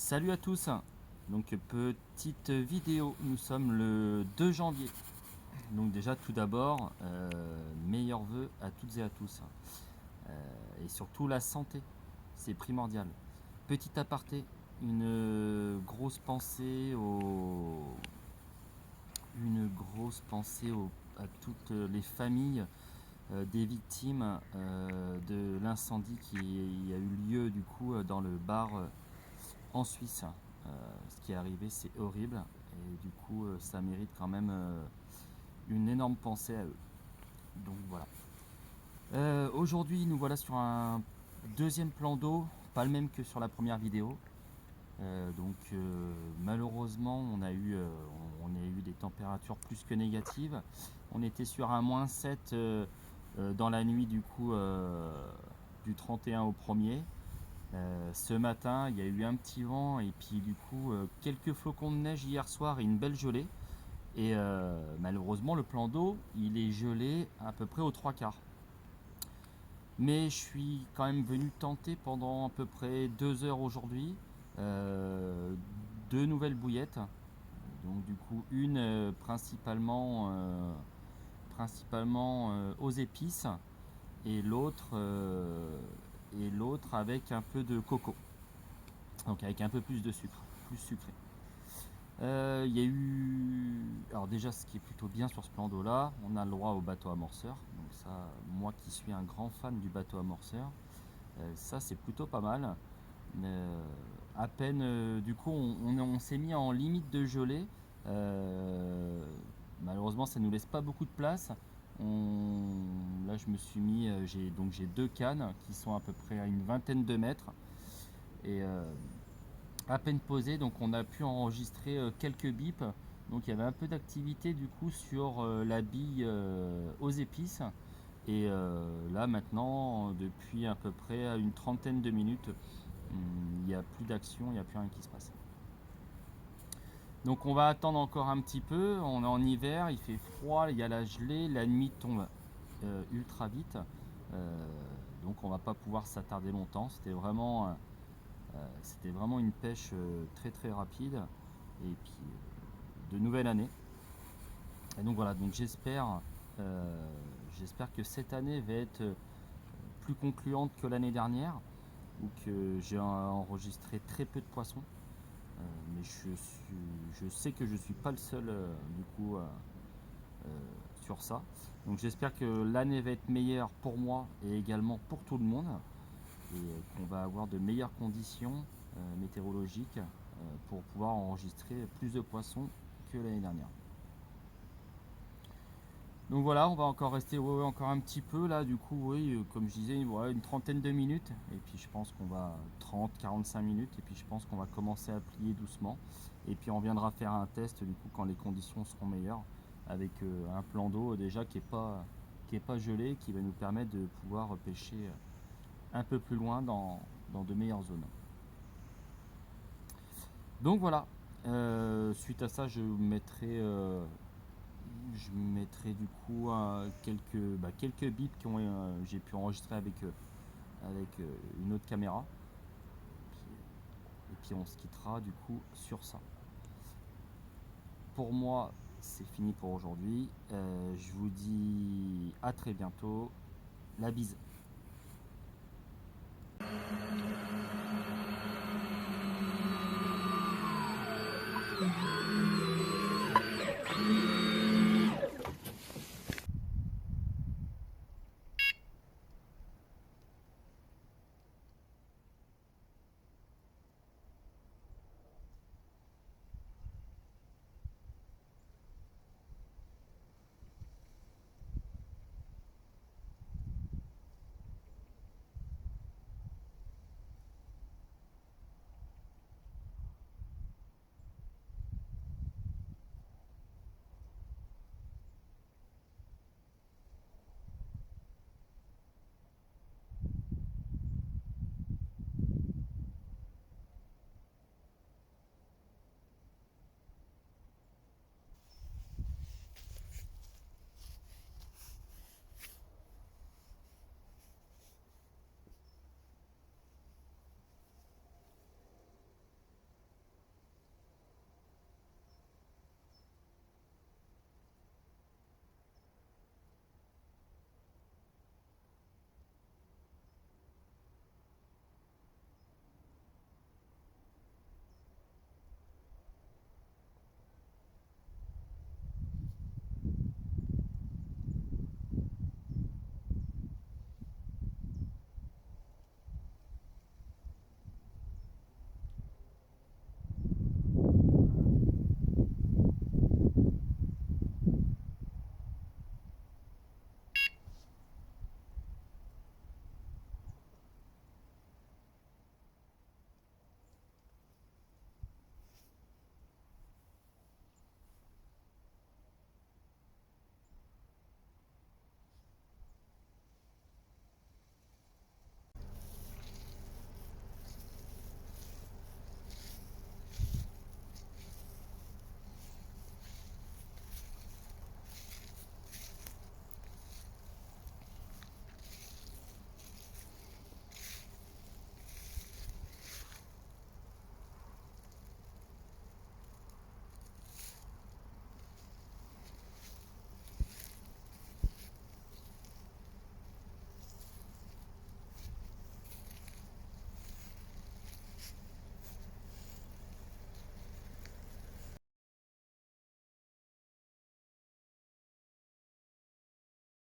Salut à tous, donc petite vidéo, nous sommes le 2 janvier, donc déjà tout d'abord, meilleurs vœux à toutes et à tous, et surtout la santé, c'est primordial. Petit aparté, une grosse pensée à toutes les familles des victimes de l'incendie qui a eu lieu du coup dans le bar en Suisse. Ce qui est arrivé, c'est horrible et du coup, ça mérite quand même une énorme pensée à eux. Donc voilà. Aujourd'hui, nous voilà sur un deuxième plan d'eau, pas le même que sur la première vidéo. Malheureusement, on a eu des températures plus que négatives. On était sur un -7 dans la nuit du coup du 31 au 1er. Ce matin, il y a eu un petit vent et puis du coup quelques flocons de neige hier soir et une belle gelée. Et malheureusement, le plan d'eau, il est gelé à peu près aux 3/4. Mais je suis quand même venu tenter pendant à peu près 2 heures aujourd'hui deux nouvelles bouillettes. Donc du coup, une principalement aux épices et l'autre avec un peu de coco. Donc avec un peu plus de sucre, plus sucré. Il y a eu... Alors déjà, ce qui est plutôt bien sur ce plan d'eau là, on a le droit au bateau amorceur. Donc ça, moi qui suis un grand fan du bateau amorceur, ça c'est plutôt pas mal. À peine, du coup, on s'est mis en limite de gelée. Malheureusement, ça nous laisse pas beaucoup de place. Là, je me suis mis, j'ai deux cannes qui sont à peu près à une vingtaine de mètres. Et à peine posé, donc on a pu enregistrer quelques bips. Donc il y avait un peu d'activité du coup sur la bille aux épices. Et là maintenant, depuis à peu près une trentaine de minutes, il n'y a plus d'action, il n'y a plus rien qui se passe. Donc on va attendre encore un petit peu, on est en hiver, il fait froid, il y a la gelée, la nuit tombe ultra vite. Donc on va pas pouvoir s'attarder longtemps. C'était vraiment une pêche très très rapide et puis de nouvelle année. Et donc voilà, donc j'espère que cette année va être plus concluante que l'année dernière où que j'ai enregistré très peu de poissons. Mais je sais que je suis pas le seul du coup sur ça. Donc j'espère que l'année va être meilleure pour moi et également pour tout le monde et qu'on va avoir de meilleures conditions météorologiques pour pouvoir enregistrer plus de poissons que l'année dernière. Donc voilà, on va encore rester encore un petit peu là, du coup, oui, comme je disais, voilà, une trentaine de minutes, et puis je pense qu'on va 30-45 minutes, et puis je pense qu'on va commencer à plier doucement, et puis on viendra faire un test du coup quand les conditions seront meilleures, avec un plan d'eau déjà qui est pas gelé, qui va nous permettre de pouvoir pêcher un peu plus loin dans de meilleures zones. Donc voilà, suite à ça, je mettrai du coup quelques bips j'ai pu enregistrer avec une autre caméra. Et puis on se quittera du coup sur ça. Pour moi, c'est fini pour aujourd'hui. Je vous dis à très bientôt. La bise.